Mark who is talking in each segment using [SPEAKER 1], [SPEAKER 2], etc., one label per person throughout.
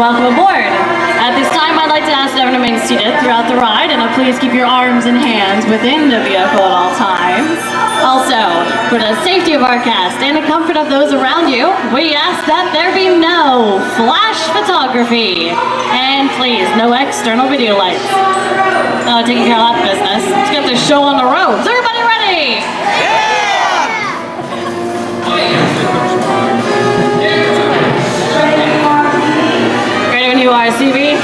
[SPEAKER 1] welcome aboard. At this time, I'd like to ask everyone to remain seated throughout the ride, and please keep your arms and hands within the vehicle at all times. Also, for the safety of our cast and the comfort of those around you, we ask that there be no flash photography. And please, no external video lights. Taking care of that business. Let's get this show on the road. Is everybody ready? Ready when you are, CB?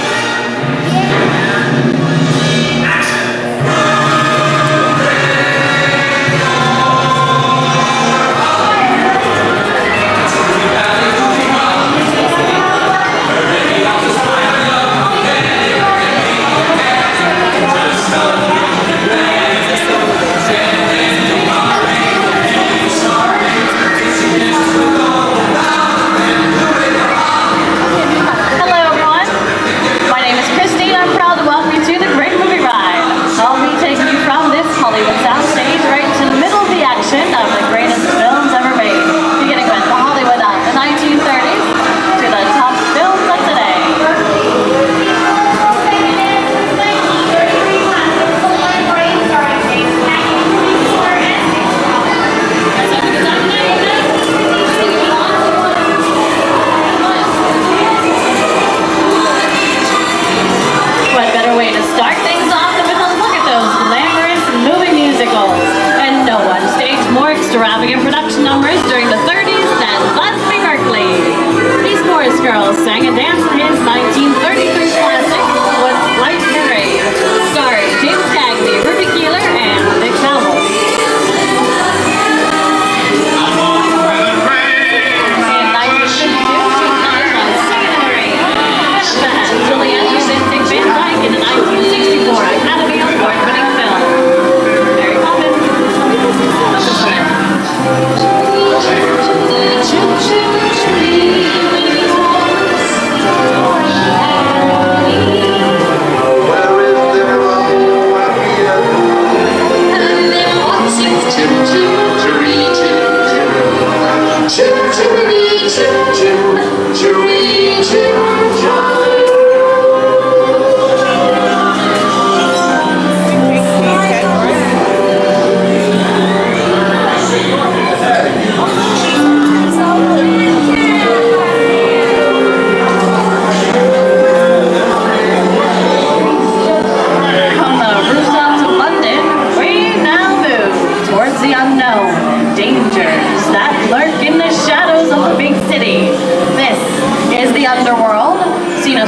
[SPEAKER 1] Extravagant production numbers during the 30s than Leslie Berkeley. These chorus girls sang and danced to his 1933 classic, What Light Parade, starring James Cagney, Ruby Keeler, and Dick Powell. In 1952, she starred on Singing in the Rain. Then Juliet was in Dick Van Dyke in the 1964 Academy Award-winning film. Very common.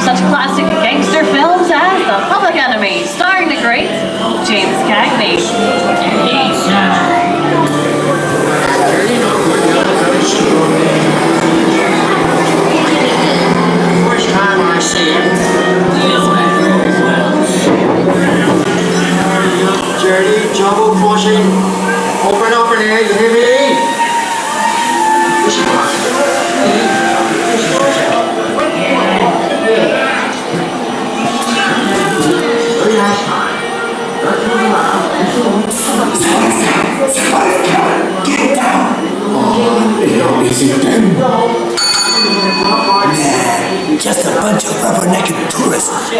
[SPEAKER 1] Such classic gangster films as The Public Enemy, starring the great James Cagney.
[SPEAKER 2] First time I see it. Dirty, trouble, pushing. Open up in there, you hear me?
[SPEAKER 3] Get down! Oh, is it them? Just a bunch of rubber-necked tourists.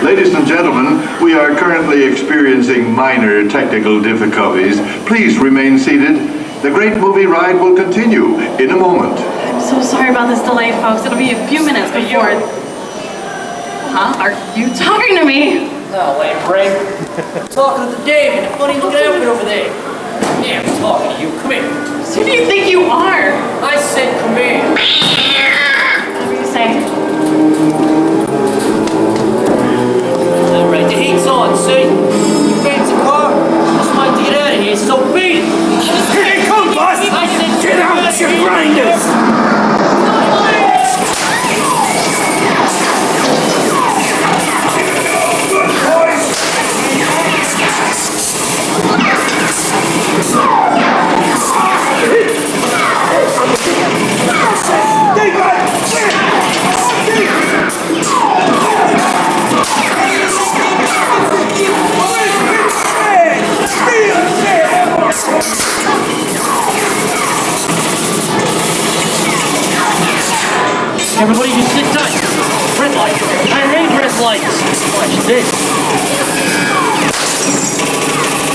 [SPEAKER 4] Ladies and gentlemen, we are currently experiencing minor technical difficulties. Please remain seated. The great movie ride will continue in a moment.
[SPEAKER 1] I'm so sorry about this delay, folks. It'll be a few minutes before... Huh? Are you talking to me?
[SPEAKER 5] No, wait, Frank. I'm talking to David, the funny looking outfit over there. Yeah, I'm talking to you. Come here.
[SPEAKER 1] Who do you think you are?
[SPEAKER 5] I said come here.
[SPEAKER 1] What were you saying?
[SPEAKER 5] All right, the heat's on, see? You fancy car? Just like to get out of here, so beat it.
[SPEAKER 3] Here they come, boss!
[SPEAKER 5] I said
[SPEAKER 3] Get out with your grinders!
[SPEAKER 5] Everybody just sit tight. Red light. I made red lights. Watch this.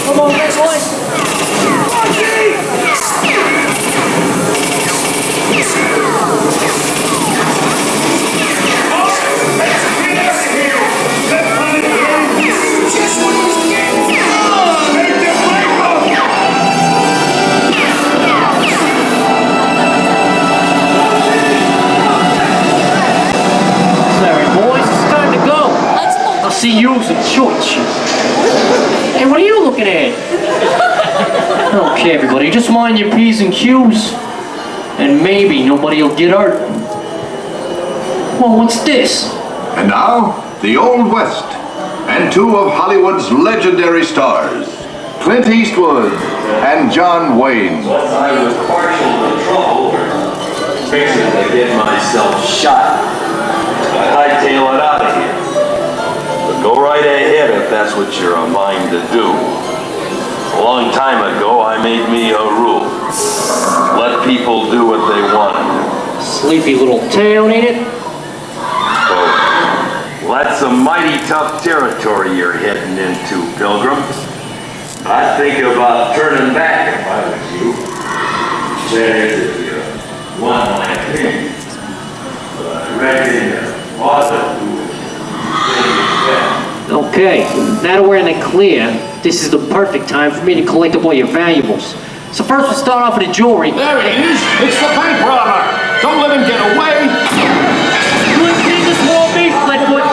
[SPEAKER 5] Come on, red light. See you in church. Hey, what are you looking at? Okay, everybody, just mind your P's and Q's. And maybe nobody will get hurt. Well, what's this?
[SPEAKER 4] And now, the Old West, and two of Hollywood's legendary stars, Clint Eastwood and John Wayne.
[SPEAKER 6] I was partial to trouble, fixing to get myself shot. I hightail it out of here. Go right ahead if that's what you're a mind to do. A long time ago, I made me a rule. Let people do what they want to do.
[SPEAKER 5] Sleepy little town, ain't it?
[SPEAKER 6] Well, that's a mighty tough territory you're heading into, Pilgrim. I'd think about turning back if I was you. That is, if you want my opinion. But I reckon you ought to do it.
[SPEAKER 5] Okay, now that we're in the clear, this is the perfect time for me to collect up all your valuables. So first we'll start off with the jewelry.
[SPEAKER 3] There it is! It's the bank robber! Don't let him get away!
[SPEAKER 5] You want to see this wall beef, Flatfoot? Come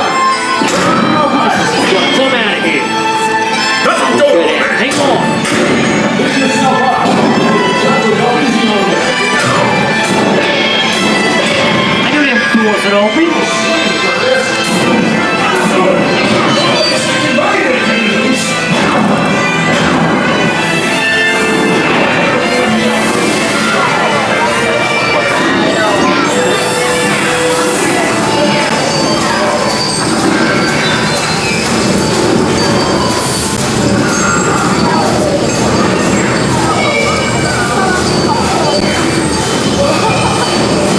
[SPEAKER 5] out of here. Okay, hang on. I know them doors are open.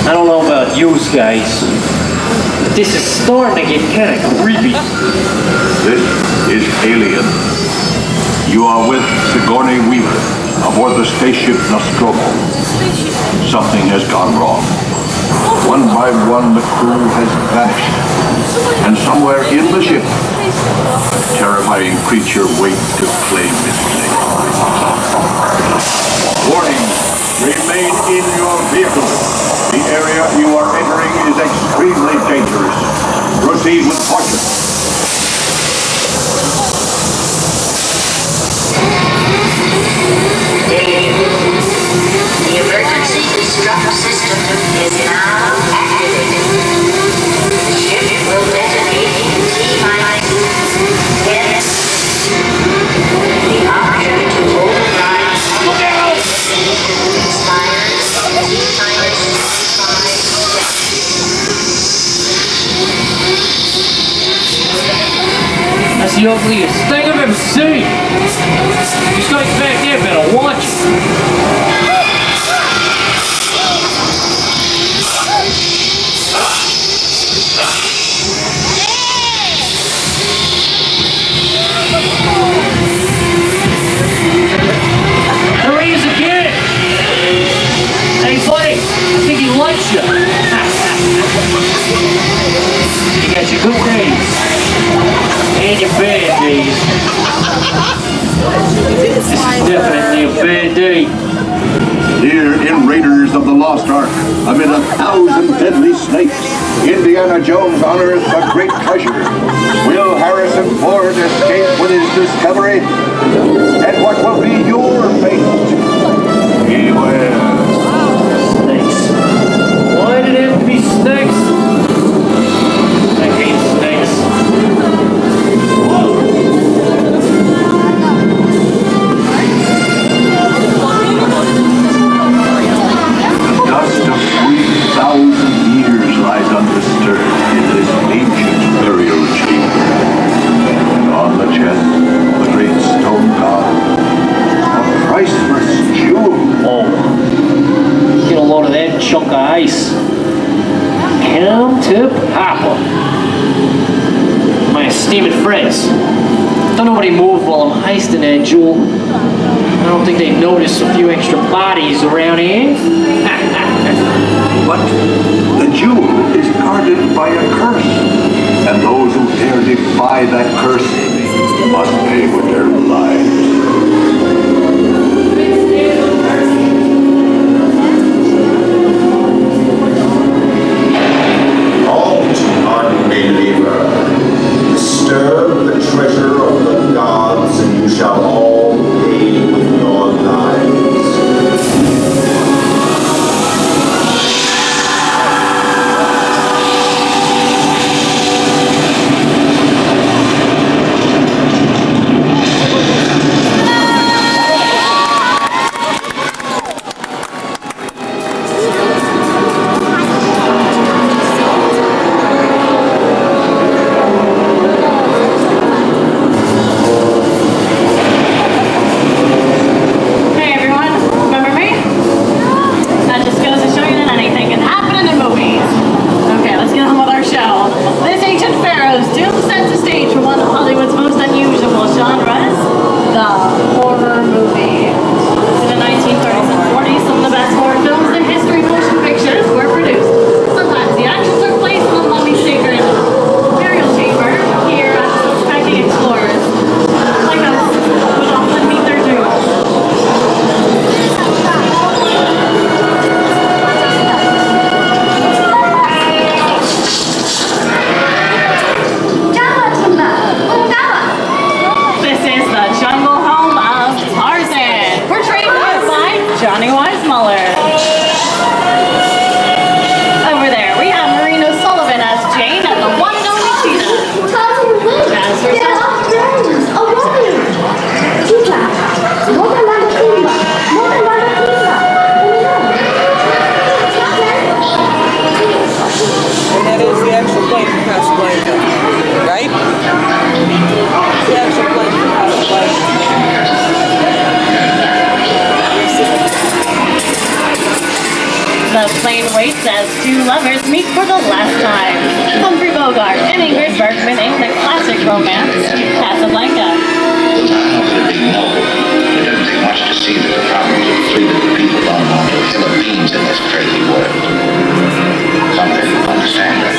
[SPEAKER 5] I don't know about you guys, but this is starting to get kind of creepy.
[SPEAKER 4] This is Alien. You are with Sigourney Weaver aboard the spaceship Nostromo. Something has gone wrong. One by one, the crew has vanished. And somewhere in the ship, a terrifying creature waits to claim its place. Warning, remain in your vehicle. The area you are entering is extremely dangerous. Proceed with caution.
[SPEAKER 7] The emergency destruct system is now activated. The ship will detonate in T-minus 10. The option to override expires T-minus 5 seconds.
[SPEAKER 5] That's the ugliest thing I've ever seen. These guys back there better watch it. There he is again. Hey, buddy, I think he likes you. You got your good days and your bad days. This is definitely a bad day.
[SPEAKER 4] Here in Raiders of the Lost Ark, amid 1,000 deadly snakes, Indiana Jones unearths a great treasure. Will Harrison Ford escape with his discovery? And what will be your fate? Beware.
[SPEAKER 5] Snakes. Why did it have to be snakes? I hate snakes.
[SPEAKER 4] Dust of 3,000 years lies undisturbed in this ancient burial chamber. And on the chest, the great stone god, a priceless jewel.
[SPEAKER 5] Oh, get a load of that chunk of ice. come to Papa. My esteemed friends, don't nobody move while I'm heisting that jewel. I don't think they noticed a few extra bodies around here.
[SPEAKER 4] But the jewel is guarded by a curse, and those who dare defy that curse must pay with their lives.
[SPEAKER 8] Halt, unbeliever. Disturb the treasure of the gods, and you shall all pay with your lives.
[SPEAKER 1] Hey everyone, remember me? That just goes to show you that anything can happen in the movies. Okay, let's get on with our show. This ancient pharaoh's tomb sets the stage for one of Hollywood's most unusual genres, the horror movie. In the 1930s and 40s, some of the best horror films in history motion pictures were produced. Sometimes the action took place in the mummy's sacred burial chamber here as suspecting explorers like us would often meet their doom. This is the jungle home of Tarzan, portrayed by Johnny Weissmuller. Over there, we have Marina Sullivan as Jane and the one and only Cheetah. As herself.
[SPEAKER 9] And that is the actual plane from Casablanca, right? The actual plane from
[SPEAKER 1] The plane waits as two lovers meet for the last time. Humphrey Bogart and Ingrid Bergman in the classic romance, Casablanca.
[SPEAKER 10] It doesn't take much to see that the problems of 3 billion people don't amount to a hill of beans in this crazy world. Someday you'll understand that.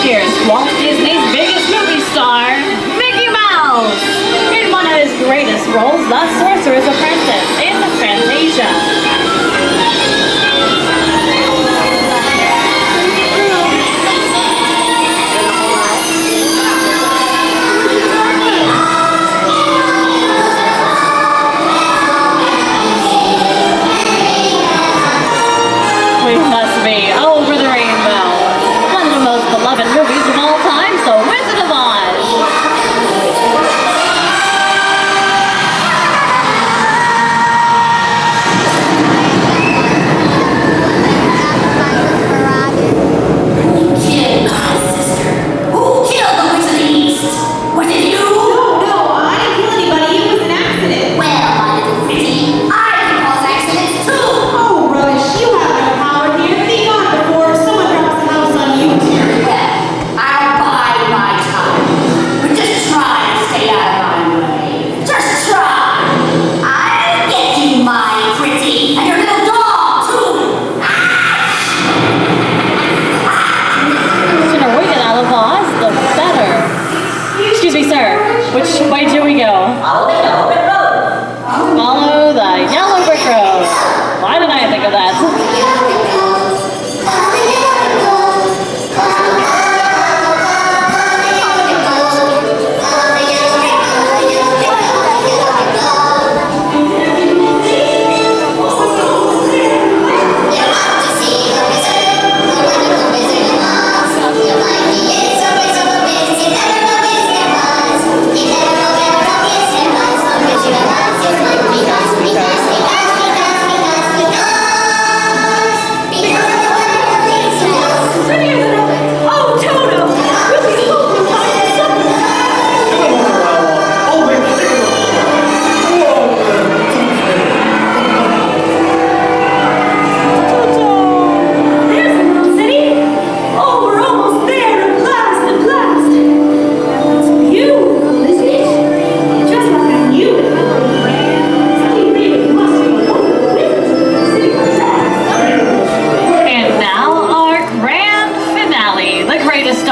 [SPEAKER 1] Here's Walt Disney's biggest movie star, Mickey Mouse, in one of his greatest roles, The Sorcerer's Apprentice in Fantasia.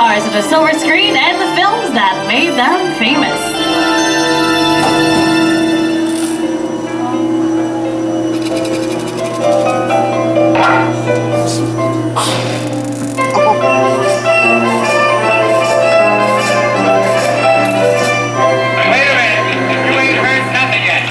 [SPEAKER 1] stars of the silver screen and the films that made them famous.
[SPEAKER 10] Wait a minute. You ain't heard nothing yet.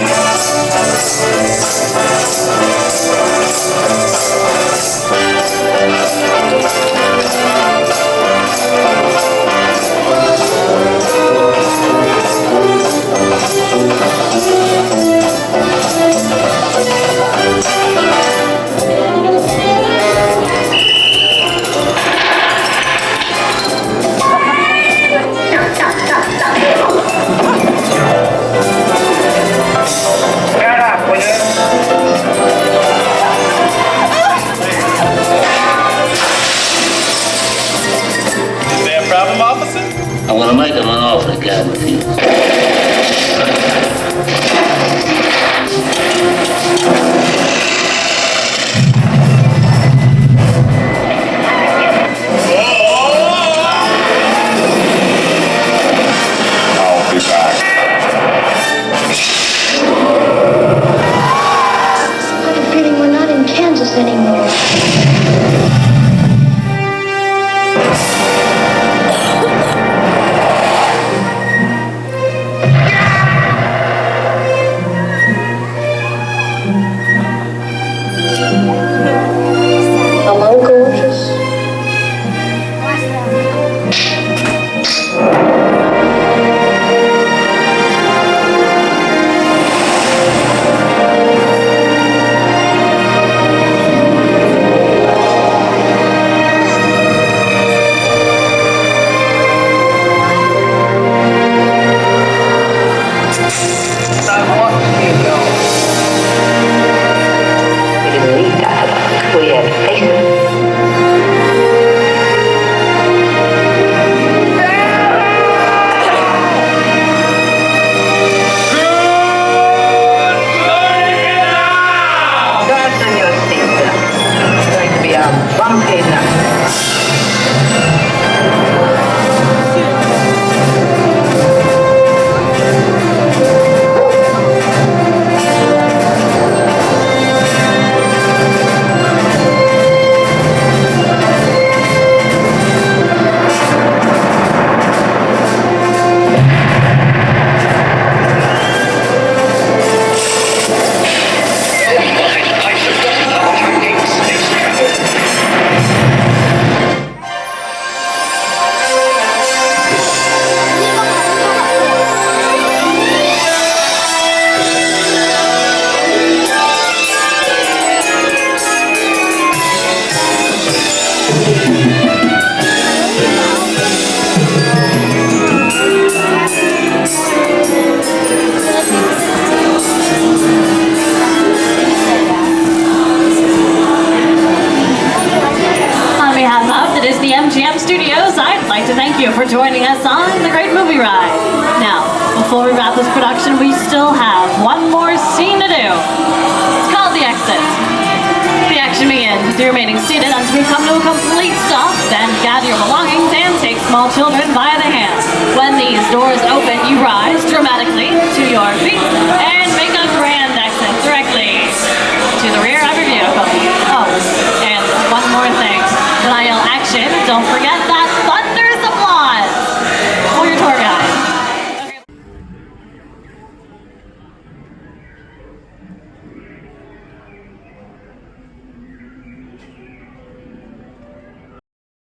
[SPEAKER 10] Shut up, will you?
[SPEAKER 6] Is there a problem, officer?
[SPEAKER 10] I want to make him an offer again with you.
[SPEAKER 8] I'll be back.
[SPEAKER 7] I have a feeling we're not in Kansas anymore. Hello, gorgeous. We have faces. Fasten your seatbelt. It's going to be a bumpy night.
[SPEAKER 1] On behalf of the Disney MGM Studios, I'd like to thank you for joining us on the Great Movie Ride. Now, before we wrap this production, we still have one more scene to do. It's called the exit. The action begins with you remaining seated until we come to a complete stop, then gather your belongings and take small children by the hand. When these doors open, you rise dramatically to your feet and